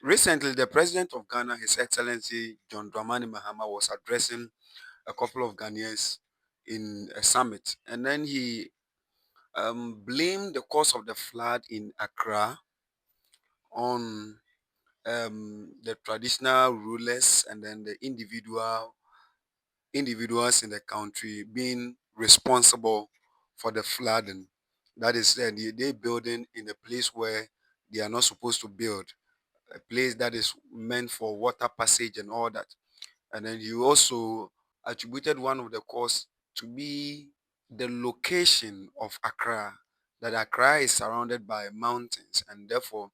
Recently, the president of Ghana, His Excellency John Dramani Mahama, was addressing a couple of Ghanaians in a summit, and then he blamed the cause of the flood in Accra on the traditional rulers and then the individuals in the country being responsible for the flooding. That is, they building in a place where they are not supposed to build, a place that is meant for water passage and all that. And then you also attributed one of the cause to be the location of Accra, that Accra is surrounded by mountains, and therefore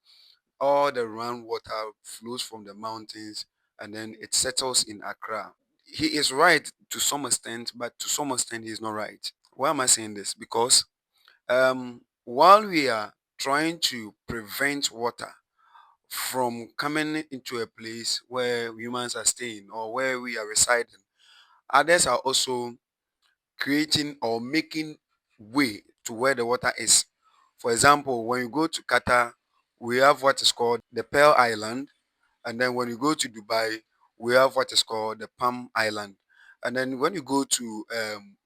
all the groundwater flows from the mountains and then it settles in Accra. He is right to some extent, but to some extent he is not right. Why am I saying this? Because while we are trying to prevent water from coming into a place where humans are staying or where we are residing, others are also creating or making way to where the water is. For example, when you go to Qatar, we have what is called the Pearl Island, and then when you go to Dubai, we have what is called the Palm Island. And then when you go to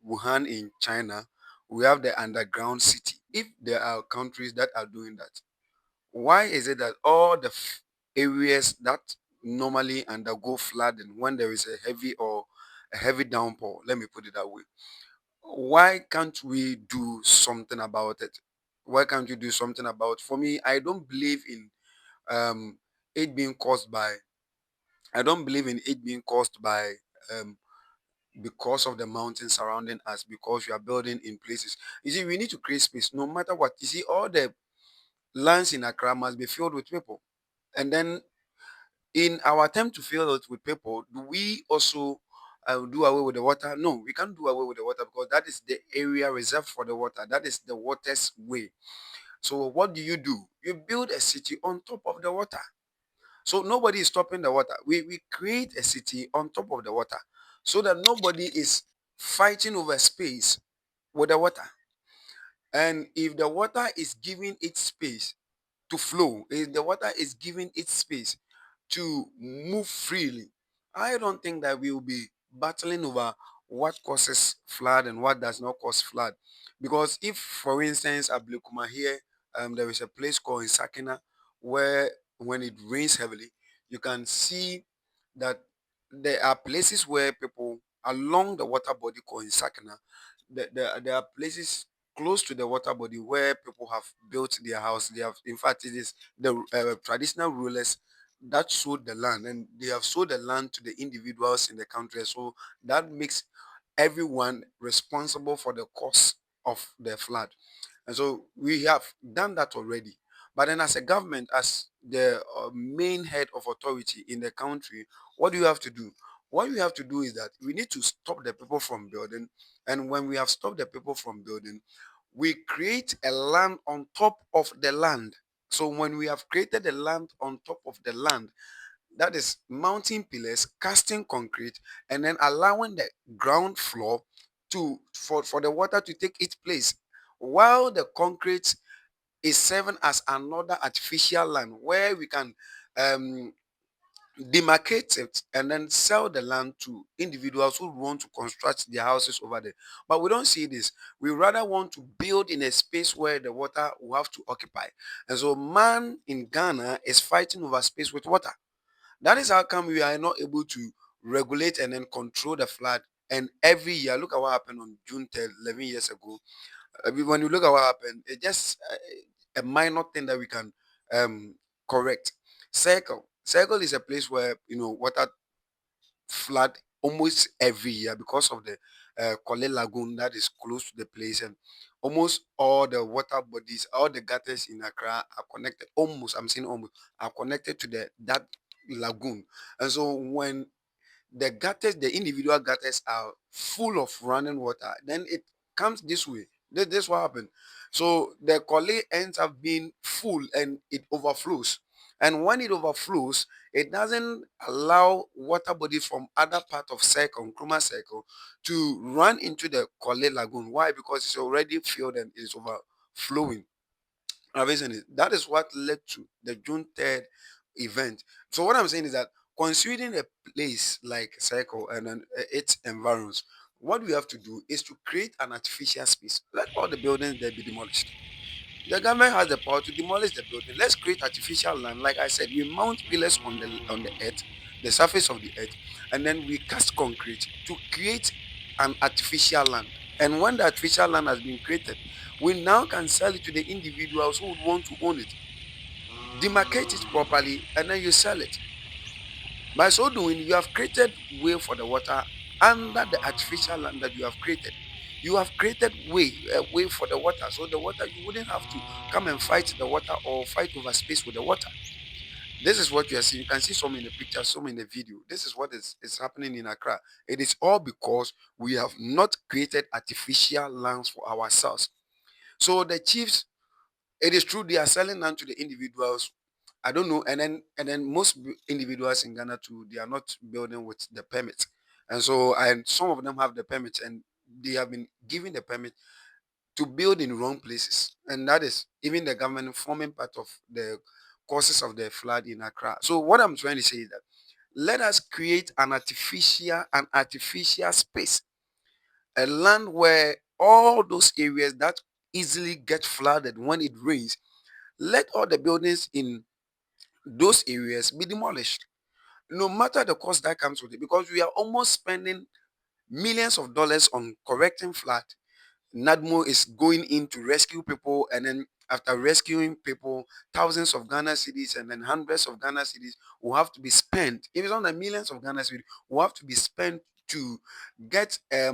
Wuhan in China, we have the underground city. If there are countries that are doing that, why is it that all the areas that normally undergo flooding when there is a heavy downpour, let me put it that way, why can't we do something about it? Why can't you do something about? For me, I don't believe in um it being caused by. I don't believe in it being caused by um because of the mountains surrounding us, because we are building in places. You see, we need to create space no matter what. You see, all the lands in Accra must be filled with people. And then in our attempt to fill it with people, do we also do away with the water? No, we can't do away with the water because that is the area reserved for the water. That is the water's way. So what do? You build a city on top of the water. So nobody is stopping the water. We create a city on top of the water so that nobody is fighting over space with the water. And if the water is giving its space to flow, if the water is giving its space to move freely, I don't think that we will be battling over what causes flood and what does not cause flood. Because if, for instance, at Blekuma here, there is a place called Sakina where when it rains heavily, you can see that there are places where people along the water body called Sakina, there are places close to the water body where people have built their house. They have, in fact, it is the traditional rulers that sold the land, and they have sold the land to the individuals in the country. So that makes everyone responsible for the cost of the flood. And so we have done that already. But then, as a government, as the main head of authority in the country, what do you have to do? What we have to do is that we need to stop the people from building. And when we have stopped the people from building, we create a land on top of the land. So when we have created a land on top of the land, that is mounting pillars, casting concrete, and then allowing the ground floor for the water to take its place, while the concrete is serving as another artificial land where we can um, demarcate it and then sell the land to individuals who want to construct their houses over there. But we don't see this. We rather want to build in a space where the water will have to occupy. And so man in Ghana is fighting over space with water. That is how come we are not able to regulate and then control the flood. And every year, look at what happened on June 10th, 11 years ago. When you look at what happened, it's just a minor thing that we can um, correct. Circle is a place where water flood almost every year because of the Kole Lagoon that is close to the place, and almost all the water bodies, all the gutters in Accra are connected. Almost, I'm saying almost, are connected to that lagoon. And so when the gutters, the individual gutters are full of running water, then it comes this way. This what happened. So the Kole ends up being full and it overflows. And when it overflows, it doesn't allow water bodies from other part of Circle, Nkrumah Circle, to run into the Kole Lagoon. Why? Because it's already filled and it's overflowing. That is what led to the June 3rd event. So what I'm saying is that considering a place like Circle and then its environs, what we have to do is to create an artificial space. Let all the buildings there be demolished. The government has the power to demolish the building. Let's create artificial land. Like I said, we mount pillars on the earth, the surface of the earth, and then we cast concrete to create an artificial land. And when the artificial land has been created, we now can sell it to the individuals who would want to own it. Demarcate it properly, and then you sell it. By so doing, you have created way for the water under the artificial land that you have created. You have created way for the water, so the water you wouldn't have to come and fight the water or fight over space with the water. This is what you are seeing. You can see some in the picture, some in the video. This is what is happening in Accra. It is all because we have not created artificial lands for ourselves. So the chiefs, it is true they are selling land to the individuals. I don't know, and then most individuals in Ghana too, they are not building with the permit, and so and some of them have the permit and they have been given the permit to build in wrong places, and that is even the government forming part of the causes of the flood in Accra. So what I'm trying to say is that let us create an artificial space, a land where all those areas that easily get flooded when it rains, let all the buildings in those areas be demolished, no matter the cost that comes with it, because we are almost spending millions of dollars on correcting flood. NADMO is going in to rescue people, and then after rescuing people, thousands of Ghana cedis and then hundreds of Ghana cedis will have to be spent. If it's not the millions of Ghana cedis, will have to be spent to get a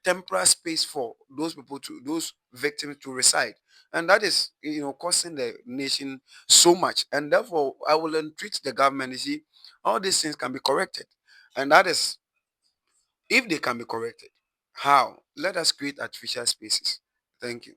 temporary space for those people, to those victims to reside, and that is costing the nation so much. And therefore, I will entreat the government. You see, all these things can be corrected, and that is if they can be corrected. How? Let us create artificial spaces. Thank you.